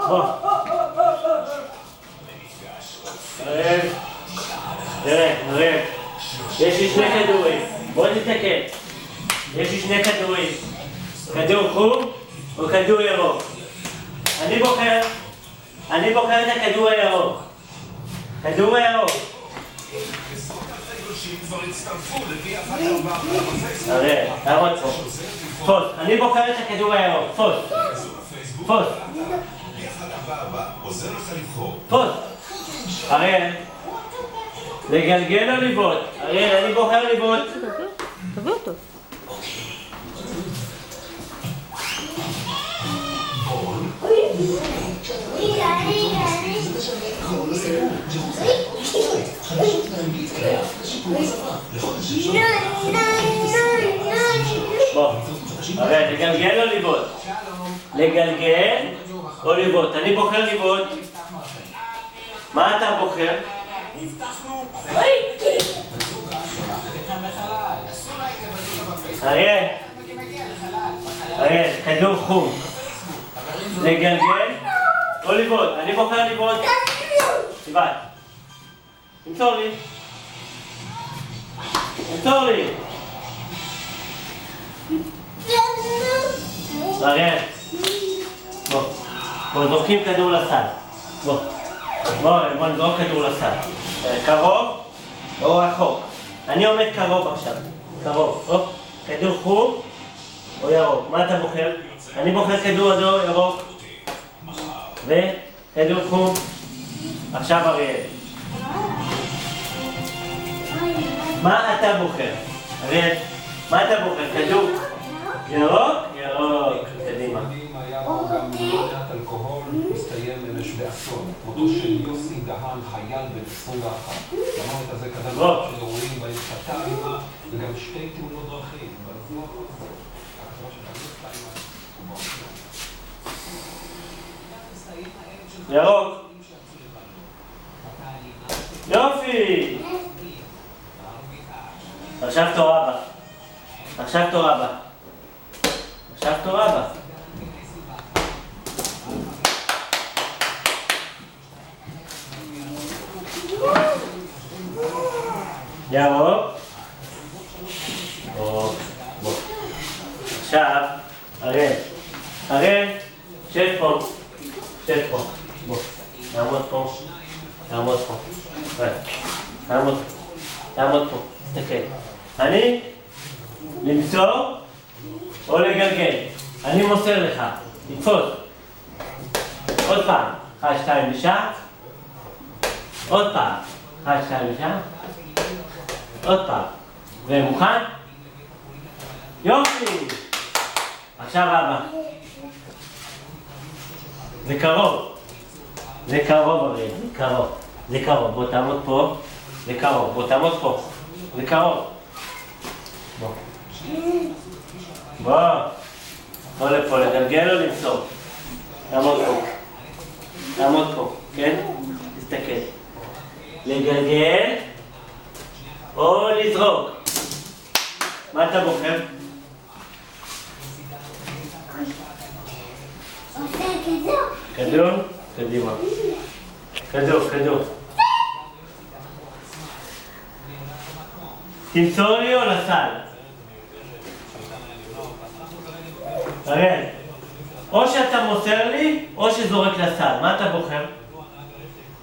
בוא. תראה. יש לי שני כדורים. בוא תסתכל. יש לי שני כדורים. כדור חום או כדור ירוק. אני בוחר את הכדור הירוק. כדור הירוק. תעמוד פה. פוס, אני בוחר את הכדור הירוק. פוס. אריאל. לגלגל או לבעוט? אריאל, אני בוחר לבעוט. תביא אותו. בוא, אריאל, לגלגל או לבעוט? לגלגל או לבעוט? אני בוחר לבעוט. מה אתה בוחר? אריאל, כדור חום. לגלגל או לבעוט? אני בוחר לבעוט. תבעט. תמסור לי. אריאל, בוא זורקים כדור לסל. בוא נזרוק כדור לסל. קרוב או רחוק? אני עומד קרוב עכשיו. קרוב. כדור חום או ירוק? מה אתה בוחר? אני בוחר כדור אדום, ירוק. וכדור חום. עכשיו אריאל. מה אתה בוחר? אריאל, מה אתה בוחר? כדור? ירוק? קדימה. היה גם מניעת אלכוהול הסתיים אמש באסון. מותו של יוסי דהן, חייל בן 21. למוות הזה קדם של אירועים בהם שתה אלימה וגם שתי תאונות דרכים. ירוק. יופי. עכשיו תור אבא. ירוק. בוא. עכשיו, אריאל, שב פה. בוא. תעמוד פה. תסתכל. אני למסור או לגלגל. אני מוסר לך. לתפוס. עוד פעם. 1, 2 ושעה. עוד פעם. 1, 2 ושעה. עוד פעם. ומוכן? יופי! עכשיו אבא. זה קרוב. אריאל. זה קרוב. בוא תעמוד פה. זה קרוב. זה קרוב. בוא לפה, לגלגל או למסור? תעמוד פה, כן? תסתכל. לגלגל או לזרוק? מה אתה בוחר? כדור? קדימה. כדור. תמסור לי או לסל? אריאל, או שאתה מוסר לי או שזורק לסל. מה אתה בוחר?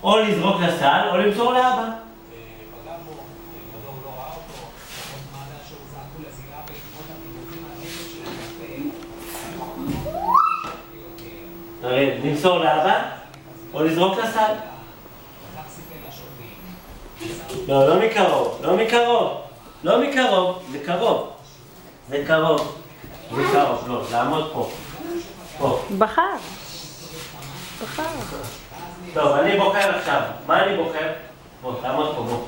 או לזרוק לסל או למסור לאבא. אריאל, למסור לאבא או לזרוק לסל? לא מקרוב. זה קרוב. לא, לעמוד פה. בחר. טוב, אני בוחר עכשיו. מה אני בוחר? בוא, תעמוד פה,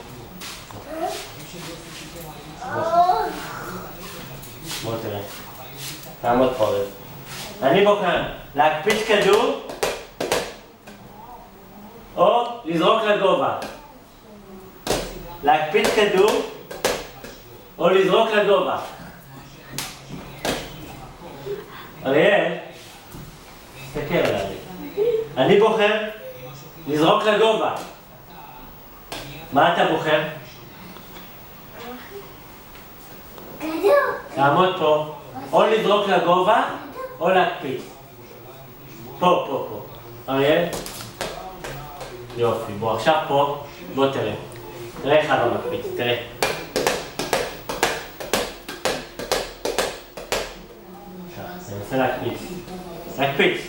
בוא תראה. תעמוד פה. אני בוחר להקפיץ כדור או לזרוק לגובה. להקפיץ כדור או לזרוק לגובה. אריאל, תסתכל עליי. אני בוחר לזרוק לגובה. מה אתה בוחר? לעמוד פה, או לזרוק לגובה, או להקפיץ. פה. אריאל? יופי, בוא עכשיו פה, בוא תראה. תראה איך אבא מקפיץ, תראה. אני רוצה להקפיץ.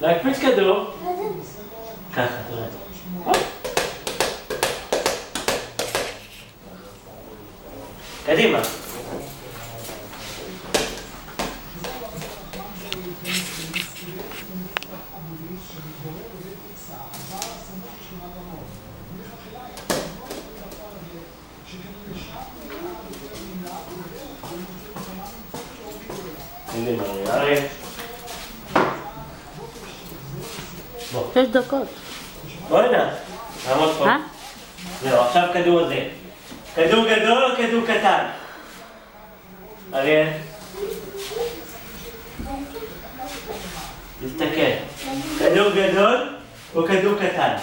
להקפיץ כדור. ככה, תראה. קדימה. קדימה, אריאל. 6 דקות. בוא הנה, נעמוד פה. זהו, עכשיו כדור הזה. כדור גדול או כדור קטן? אריאל? תסתכל. כדור גדול או כדור קטן?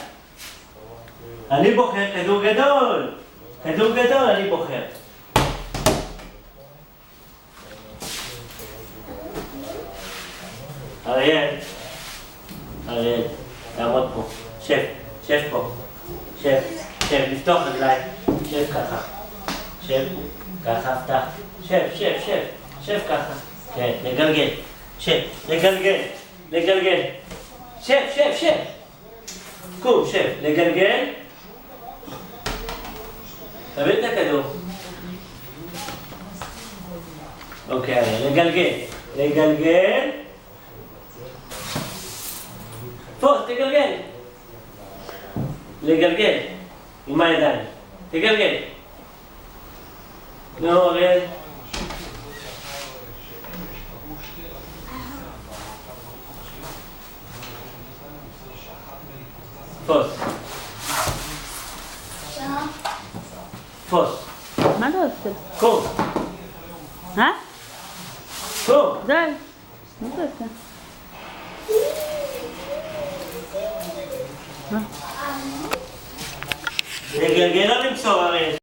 אני בוחר כדור גדול. כדור גדול אני בוחר. אריאל, תעמוד פה. שב פה. שב, לפתוח רגליים. שב ככה. שב, ככה, פתח. שב ככה. כן, לגלגל. שב, לגלגל. שב. קום, שב, לגלגל. תביא את הכדור. אוקיי, לגלגל. פה, תגלגל. לגלגל. עם הידיים. תגלגל. נו, אריאל. פוס. מה אתה עושה? קום. קום. די. מה אתה עושה? לגלגל או למסור, אריאל?